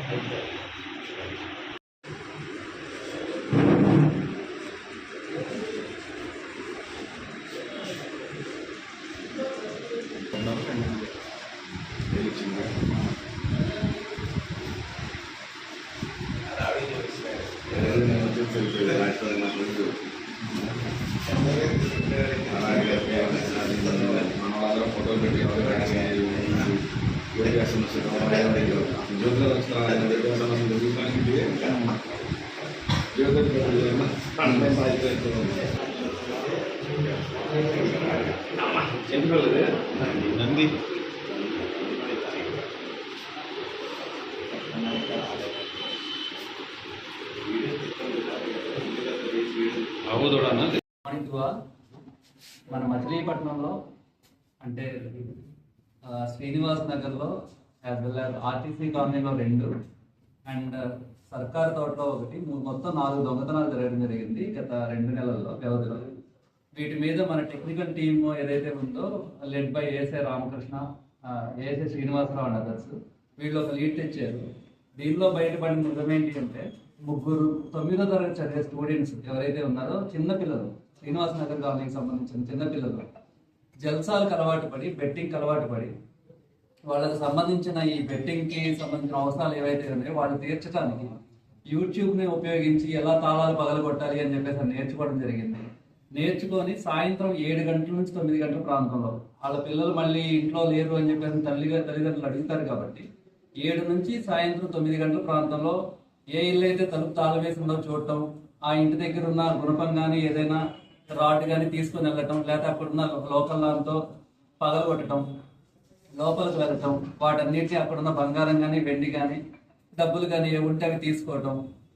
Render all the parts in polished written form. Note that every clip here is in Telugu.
మన వాళ్ళ ఫోటో పెట్టి నంది మన మచిలీపట్నంలో అంటే శ్రీనివాస్ నగర్లో యాజ్ వెల్ యాజ్ ఆర్టీసీ కాలనీలో 2 అండ్ సర్కార్ తోటలో 1 మొత్తం 4 దొంగతనాలు జరగడం జరిగింది గత 2 నెలల్లో వ్యవధిలో. వీటి మీద మన టెక్నికల్ టీమ్ ఏదైతే ఉందో led by ASI Ramakrishna, ASI Srinivasarao and others, వీళ్ళు ఒక లీడ్ తెచ్చారు. దీనిలో బయటపడిన నిజం ఏంటి అంటే 9వ తరగతి చదివే స్టూడెంట్స్ ఎవరైతే ఉన్నారో చిన్నపిల్లలు, శ్రీనివాస్ నగర్ కాలనీకి సంబంధించిన చిన్నపిల్లలు జల్సాలకు అలవాటు పడి, బెట్టింగ్కి అలవాటు పడి, వాళ్ళకి సంబంధించిన ఈ బెట్టింగ్కి సంబంధించిన అవసరాలు ఏవైతే ఉన్నాయో వాళ్ళు తీర్చడానికి యూట్యూబ్ని ఉపయోగించి ఎలా తాళాలు పగలగొట్టాలి అని చెప్పేసి నేర్చుకోవడం జరిగింది. నేర్చుకొని సాయంత్రం 7 గంటల నుంచి 9 గంటల ప్రాంతంలో వాళ్ళ పిల్లలు మళ్ళీ ఇంట్లో లేరు అని చెప్పేసి తల్లిదండ్రులు అడుగుతారు కాబట్టి 7 నుంచి సాయంత్రం 9 గంటల ప్రాంతంలో ఏ ఇల్లు అయితే తలుపు తాళం వేసి ఉందో చూడటం, ఆ ఇంటి దగ్గర ఉన్న గుణపం కానీ ఏదైనా రాడ్ కానీ తీసుకొని వెళ్ళటం, లేకపోతే అక్కడున్న లోకల్ దాంతో పగలగొట్టడం, లోపలికి వెళ్ళటం, వాటన్నిటిని అక్కడున్న బంగారం కానీ వెండి కానీ డబ్బులు కానీ ఏవి ఉంటే అవి తీసుకోవటం,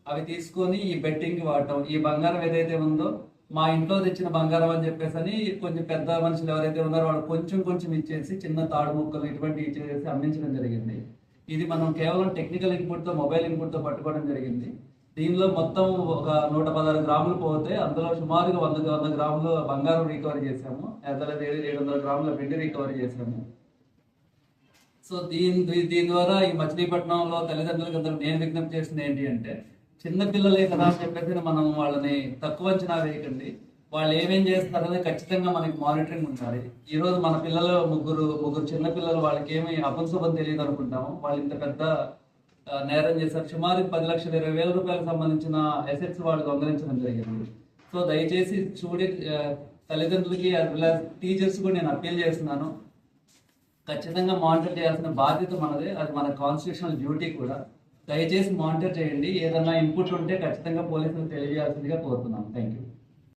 అవి తీసుకొని ఈ బెట్టింగ్కి వాడటం. ఈ బంగారం ఏదైతే ఉందో మా ఇంట్లో తెచ్చిన బంగారం అని చెప్పేసి కొంచెం పెద్ద మనుషులు ఎవరైతే ఉన్నారో వాళ్ళు కొంచెం ఇచ్చేసి చిన్న తాడు ముక్కలు ఇటువంటి ఇచ్చేసి అమ్మించడం జరిగింది. ఇది మనం కేవలం టెక్నికల్ ఇన్పుట్తో, మొబైల్ ఇన్పుట్తో పట్టుకోవడం జరిగింది. దీనిలో మొత్తం ఒక 116 గ్రాములు పోతే అందులో సుమారుగా 100 గ్రాములు బంగారం రికవరీ చేసాము, యాజ్ వెల్ as 700 గ్రాముల వెండి రికవరీ చేసాము. సో దీని ద్వారా ఈ మచిలీపట్నంలో తల్లిదండ్రులకు అందరూ నేను విజ్ఞప్తి చేసింది ఏంటి అంటే, చిన్నపిల్లలే కదా అని చెప్పేసి మనం వాళ్ళని తక్కువ అంచనా వేయకండి. వాళ్ళు ఏమేం చేస్తారనేది ఖచ్చితంగా మనకి మానిటరింగ్ ఉండాలి. ఈరోజు మన పిల్లలు ముగ్గురు చిన్నపిల్లలు, వాళ్ళకి ఏమి అపశుభం తెలియదు అనుకుంటాము, వాళ్ళు ఇంత పెద్ద నేరం చేశారు. సుమారు 10,20,000 రూపాయలకు సంబంధించిన అసెట్స్ వాళ్ళు దొంగలించడం జరిగింది. సో దయచేసి తల్లిదండ్రులకి యాజ్ వెల్ యాజ్ టీచర్స్ కూడా నేను అప్పీల్ చేస్తున్నాను, ఖచ్చితంగా మానిటర్ చేయాల్సిన బాధ్యత మనదే, అది మన కాన్స్టిట్యూషనల్ డ్యూటీ కూడా. దయచేసి మానిటర్ చేయండి. ఏదన్నా ఇన్పుట్ ఉంటే ఖచ్చితంగా పోలీసులకు తెలియజేయాల్సిందిగా కోరుతున్నాను. Thank you.